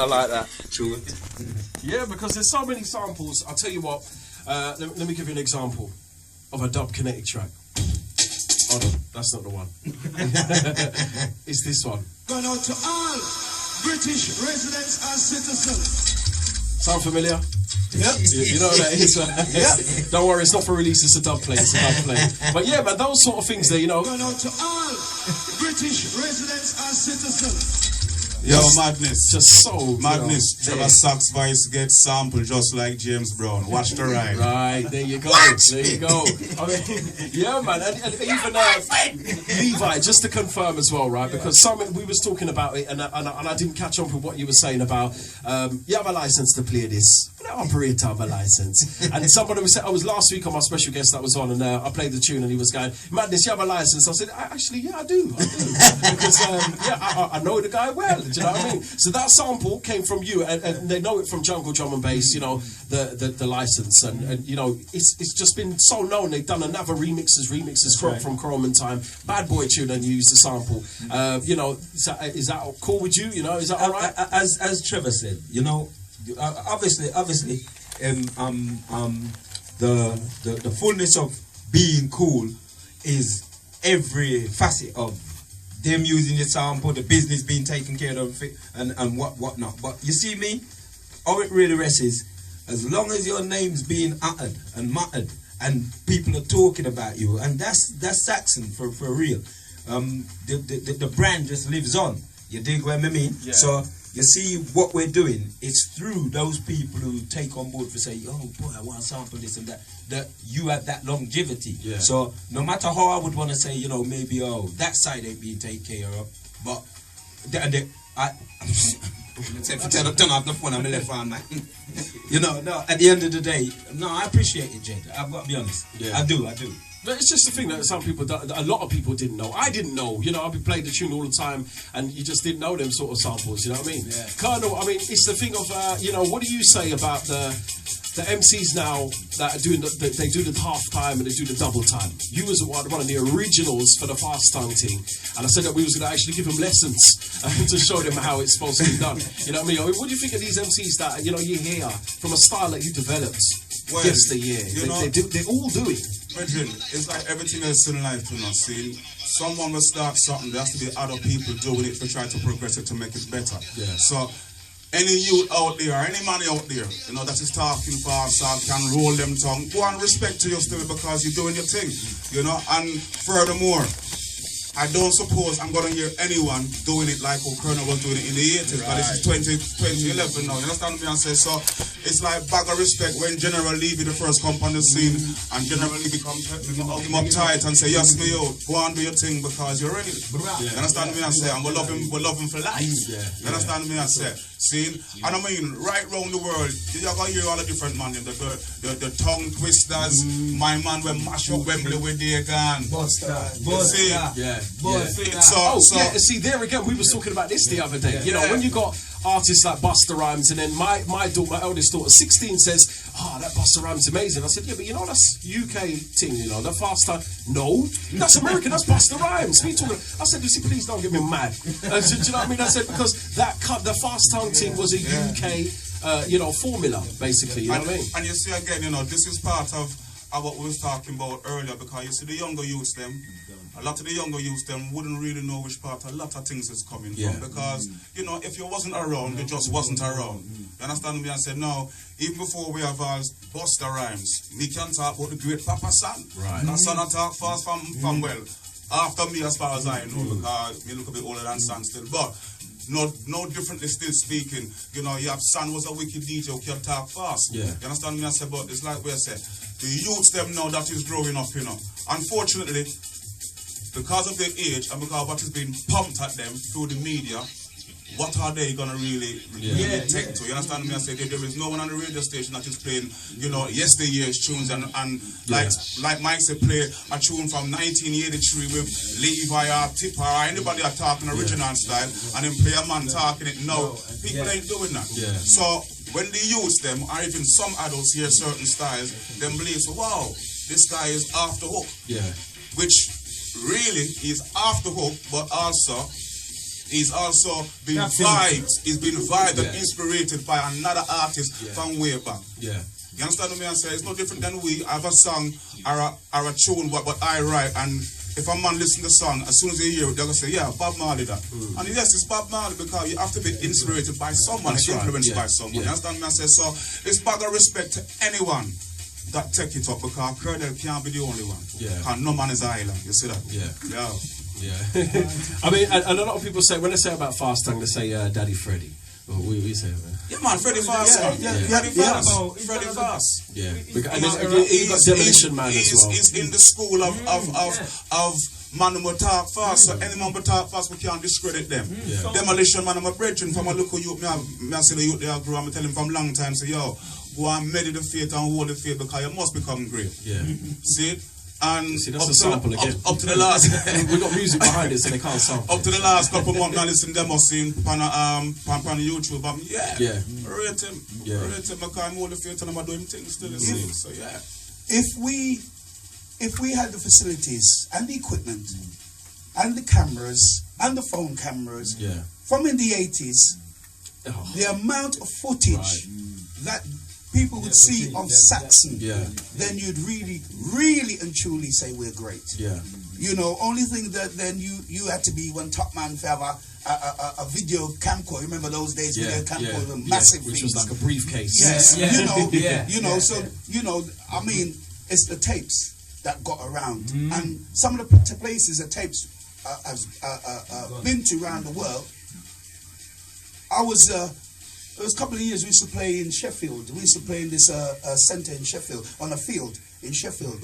I like that. True. Yeah, because there's so many samples. I'll tell you what, let me give you an example of a dub kinetic track. Hold on, that's not the one. It's this one. Going out to all British residents and citizens. Sound familiar? Yep. You know what that is? Yep. Don't worry, it's not for release, it's a dub plate. It's a dub plate. But yeah, man, those sort of things there, you know. Going out to all British residents and citizens. Yo, Madness. Just so Madness. Trevor Sax voice gets sampled just like James Brown. Watch the ride. Right, there you go. There you go. I mean, yeah, man, and even Levi, just to confirm as well, right? Because we was talking about it, and I didn't catch on with what you were saying about. You have a license to play this. The operator have a license. And somebody was saying, I was last week on my special guest that was on, and I played the tune, and he was going, "Madness, you have a license?" I said, "Actually, yeah, I do." Because I know the guy well. Do you know what I mean? So that sample came from you, and they know it from Jungle Drum and Bass. You know the license, and you know it's just been so known. They've done another remixes from Chrome and Time. Bad Boy tune, and used the sample. You know, is that cool with you? You know, is that all right? As Trevor said, you know, obviously, the fullness of being cool is every facet of them using the sample, the business being taken care of, and whatnot. But you see me, how it really rests is, as long as your name's being uttered and muttered, and people are talking about you, and that's Saxon for real. The brand just lives on. You dig what I mean? Yeah. So you see what we're doing. It's through those people who take on board to say, "Oh boy, I want to sample this and that." That you have that longevity. Yeah. So no matter how I would want to say, you know, maybe that side ain't being taken care of, but turn off the phone on my left arm, man. You know, no. At the end of the day, no, I appreciate it, Jed. I've got to be honest. Yeah. I do. But it's just the thing that some people, a lot of people didn't know. I didn't know. You know, I've been playing the tune all the time, and you just didn't know them sort of samples. You know what I mean? Yeah. Colonel, I mean, it's the thing of, you know, what do you say about the MCs now that are doing they do the half time and they do the double time? You was one of the originals for the fast tongue team, and I said that we was going to actually give them lessons to show them how it's supposed to be done. You know what I mean? What do you think of these MCs that, you know, you hear from a style that you developed yesteryear? They all do it. Brethren, it's like everything else in life, you know. See, someone will start something. There has to be other people doing it to try to progress it to make it better. Yeah. So any youth out there, any man out there, you know, that is talking fast or can roll them tongue, go and respect to you still because you're doing your thing, you know. And furthermore, I don't suppose I'm going to hear anyone doing it like Colonel was doing it in the 80s, but this is 2011 now, you understand me? And say, so it's like bag of respect when General Levy the first come on the scene, and General Levy come him up tight and say, "Yes, me out, go and do your thing because you're ready." You understand me? And say, and we love him for life. You understand me? And say, see, and I mean, right round the world, you're going to hear all the different man, the tongue twisters, my man when mash up Wembley with their gun. See? Yeah. See, there again, we was talking about this the other day. You know, when you got artists like Busta Rhymes, and then my eldest daughter, 16, says, "Oh, that Busta Rhymes is amazing." I said, "Yeah, but you know, that's UK thing, you know, the fast time." "No, that's American, that's Busta Rhymes." Me talking. I said, "Lucy, please don't get me mad." Do you know what I mean? I said, because the fast tongue thing was a UK, you know, formula, basically, you know what I mean? And you see, again, you know, this is part of what we was talking about earlier, because you see the younger youths, a lot of the younger youths wouldn't really know which part a lot of things is coming from, because, you know, if you wasn't around, you just wasn't around. You understand me? I said, no, even before we have our Busta Rhymes, we can talk about the great Papa San. Right. And San talk fast from well, after me as far as I know, because we look a bit older than San still, but no differently still speaking, you know, you have San was a wicked DJ who can talk fast. Yeah. You understand me? I said, but it's like we said, the youths now that is growing up, you know. Unfortunately, because of their age and because of what is being pumped at them through the media, what are they gonna really take to? You understand me? I say there is no one on the radio station that is playing, you know, yesteryear's tunes and like Mike said, play a tune from 1983 with Levi or Tipper or anybody are talking original style, and then play a man talking it now. People ain't doing that. Yeah. So when the youths or even some adults hear certain styles, them believe, so wow, this guy is off the hook. Yeah. Which really is off the hook, but also he's also been vibed. He's been vibed and inspired by another artist from way back. Yeah. You understand what I say? It's no different than we. I have a song or a tune what I write, and if a man listen to the song, as soon as they hear it, they're going to say, yeah, Bob Marley that. And yes, it's Bob Marley because you have to be inspired by someone, influenced by someone. You understand what I say? So it's bag of respect to anyone that take it up because Colonel can't be the only one. Yeah. Because no man is island. You see that? Yeah. Yeah. Yeah. I mean, and a lot of people say, when they say about Fast Tongue, they say Daddy Freddie. Well, we say yeah, man, Freddie Fast. Freddie Fast. Freddie Fast. Yeah. And then you got Demolition Man as well. He's in the school of man who talk fast. So any man who talk fast, we can't discredit them. Demolition Man, I'm a brethren from a local youth. I see the youth they grew. I'm telling him from long time, say, yo, go and meditate the faith and hold the faith because you must become great. Yeah. See it? And see, that's a sample again. Up to the last, we got music behind it, so they can't sample. Up to the last couple of months, I listen to them scene on YouTube. Rate him. Rate him. I can't hold the faith and I'm doing things still the same. So yeah. If we had the facilities and the equipment and the cameras and the phone cameras from in the 80s, the amount of footage that people would see of Saxon, then you'd really, really and truly say we're great. Yeah. You know, only thing that then you had to be one top man for have a video camcorder. Remember those days, video camcorder were massive which things. was like a briefcase. Yes. You know, so you know, I mean, it's the tapes that got around, and some of the places the tapes have been to around the world. It was a couple of years we used to play in Sheffield. We used to play in this centre in Sheffield, on a field in Sheffield.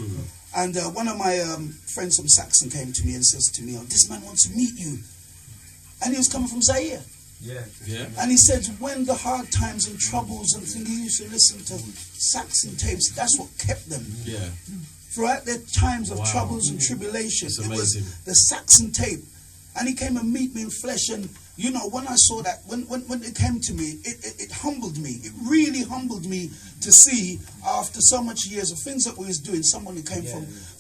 And one of my friends from Saxon came to me and says to me, oh, this man wants to meet you. And he was coming from Zaire. Yeah. And he said when the hard times and troubles and things, he used to listen to Saxon tapes. That's what kept them. Yeah. Throughout their times of troubles and tribulations, it was the Saxon tape. And he came and meet me in flesh, and you know, when I saw that, when it came to me, it humbled me. It really humbled me to see, after so much years of things that we was doing, someone who came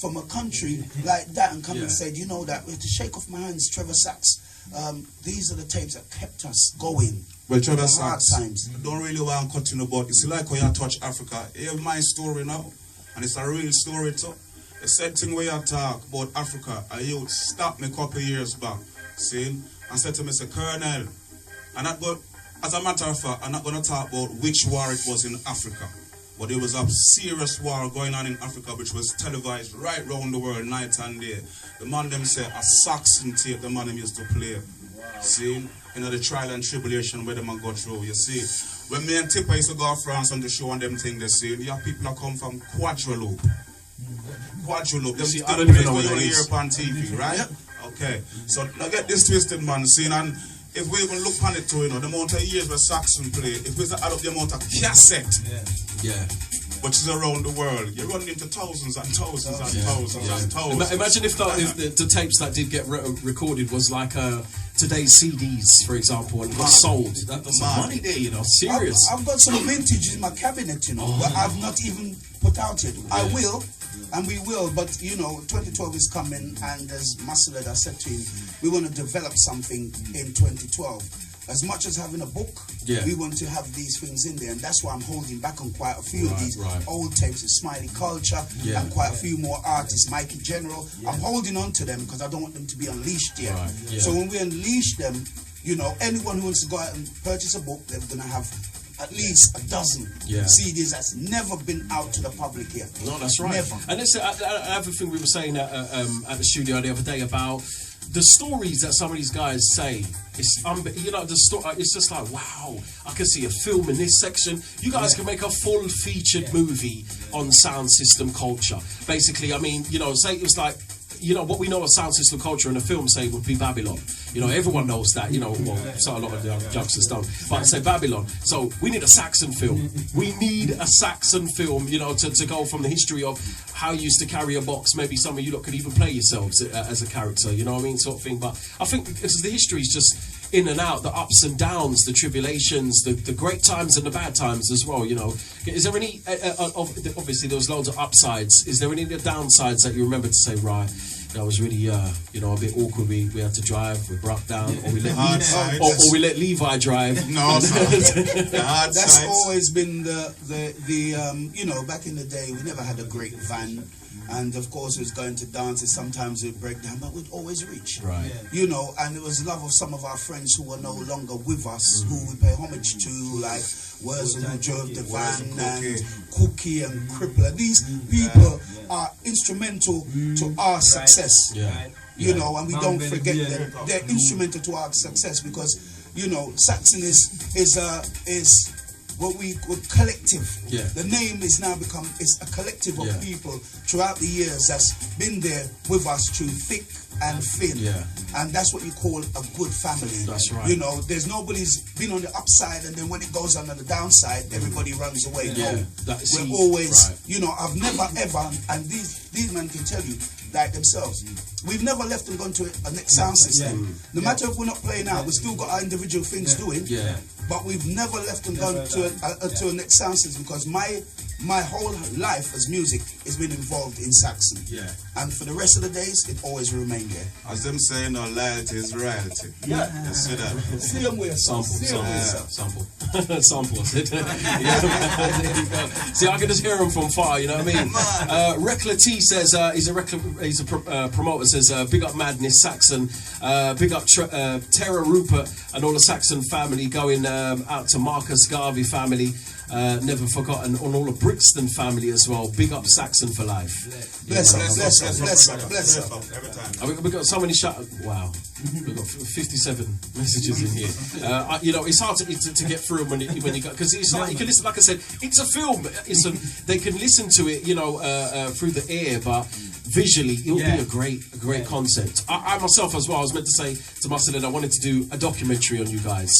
from a country like that and come and said, you know, that we have to shake off my hands, Trevor Sax. These are the tapes that kept us going. Well, Trevor Sax, I don't really want to continue about this. It's like when you touch Africa. Here's my story now, and it's a real story too. The same thing where you talk about Africa, a youth stopped me a couple of years back, see, and said to me, say, Colonel, as a matter of fact, I'm not going to talk about which war it was in Africa, but there was a serious war going on in Africa which was televised right round the world, night and day. The man them say, a Saxon tape the man them used to play, see, you know, the trial and tribulation where them man go through, you see. When me and Tipper used to go to France on the show and them thing they see, you have people that come from Quadriloop. Quadriloop, them see, I don't even know what you hear on TV, right? Okay, so now get this twisted, man, see, and if we even look on it too, you know, the amount of years where Saxon played, if we add up the amount of cassette, which is around the world, you're running into thousands and thousands and thousands and thousands. Imagine if the tapes that did get recorded was like today's CDs, for example, and got sold. That's some money there, you know, serious. I've got some vintage in my cabinet, you know, but I've not even put out yet. I will. And we will, but you know, 2012 is coming, and as Masula said to him, we want to develop something in 2012. As much as having a book, we want to have these things in there, and that's why I'm holding back on quite a few of these old tapes of Smiley Culture and quite a few more artists, Mikey General. I'm holding on to them because I don't want them to be unleashed yet. So when we unleash them, you know, anyone who wants to go out and purchase a book, they're going to have at least a dozen CDs that's never been out to the public yet. No, that's right. Never. And it's another thing we were saying at the studio the other day about the stories that some of these guys say. It's you know, the story. It's just like, wow, I can see a film in this section. You guys can make a full featured movie on sound system culture. Basically, I mean, you know, say it was like, you know, what we know of sound system culture in a film, say, would be Babylon. You know, everyone knows that, you know, well, so a lot of the youngsters don't. But say Babylon. So we need a Saxon film. We need a Saxon film, you know, to go from the history of how you used to carry a box. Maybe some of you lot could even play yourselves as a character, you know what I mean, sort of thing. But I think because the history is just in and out, the ups and downs, the tribulations, the great times and the bad times as well, you know. Is there any, obviously there was loads of upsides, is there any of the downsides that you remember to say, right, that was really, you know, a bit awkward. We had to drive. We broke down, or we let or we let Levi drive. No, that's always been the you know, back in the day, we never had a great van. And of course, we was going to dances. Sometimes we'd break down, but we'd always reach. Right. You know, and it was love of some of our friends who were no longer with us, who we pay homage to, like Wurzel, who drove the van, and Cookie and Crippler. These people are instrumental to our success. You know, and we don't forget them. They're instrumental to our success because, you know, Saxon is what we call collective. The name is now become a collective of people throughout the years that's been there with us through thick and thin. And that's what you call a good family. That's right. You know, there's nobody's been on the upside and then when it goes on the downside, everybody runs away. No, we're always, you know, I've never ever, and these men can tell you, like themselves, we've never left and gone to a next sound system. No matter if we're not playing out, we've still got our individual things doing. But we've never left and gone to a next sound system because my whole life as music has been involved in Saxon. And for the rest of the days, it always remained there. As them saying, no, loyalty is royalty. You see that? Same way, Sample. See, I can just hear him from far, you know what I mean? Rekla T says, he's a promoter, says, big up Madness, Saxon, big up Terra Rupert and all the Saxon family, going out to Marcus Garvey family, never forgotten, on all the Brixton family as well. Big up Saxon for life. Bless up. Every time. We got so many wow. We've got 57 messages in here. You know, it's hard to get through them when you go, because it's like you can listen. Like I said, it's a film. They can listen to it, you know, through the air, but visually it'll be a great concept. I myself as well, I was meant to say to Marcelin, I wanted to do a documentary on you guys.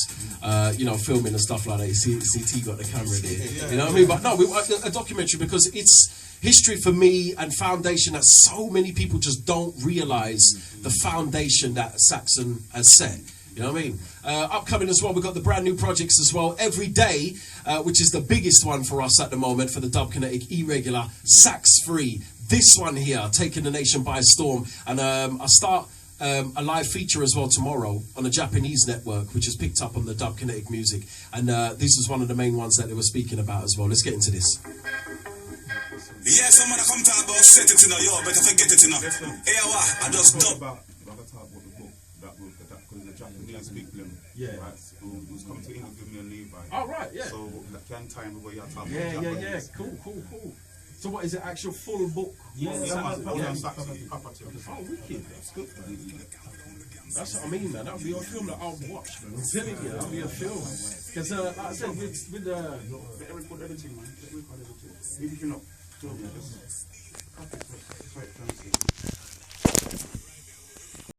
You know, filming and stuff like that. You see T got the camera there. You know what I mean? But no, a documentary, because it's history for me and foundation that so many people just don't realise the foundation that Saxon has set. You know what I mean? Upcoming as well, we've got the brand new projects as well. Every Day, which is the biggest one for us at the moment for the Dub Kinetic Irregular, Sax Free. This one here, taking the nation by storm. And I start a live feature as well tomorrow on a Japanese network, which is picked up on the Dub Kinetic music. And this was one of the main ones that they were speaking about as well. Let's get into this. Yeah, someone I come talk about set it, you know, yo, better forget it, you know. Hey, I just dub. About the book that because the Japanese people, right, who's come to interview me and Levi. Oh, right, So that can time where you're talking about Japanese. Cool. So what is it, actual full book? Oh, wicked. That's good. That's what I mean, man. That would be a film that I'll watch, man. I'm telling you, that would be a film. Because, like I said, with the... Record everything, man. Record everything. Even if you're not,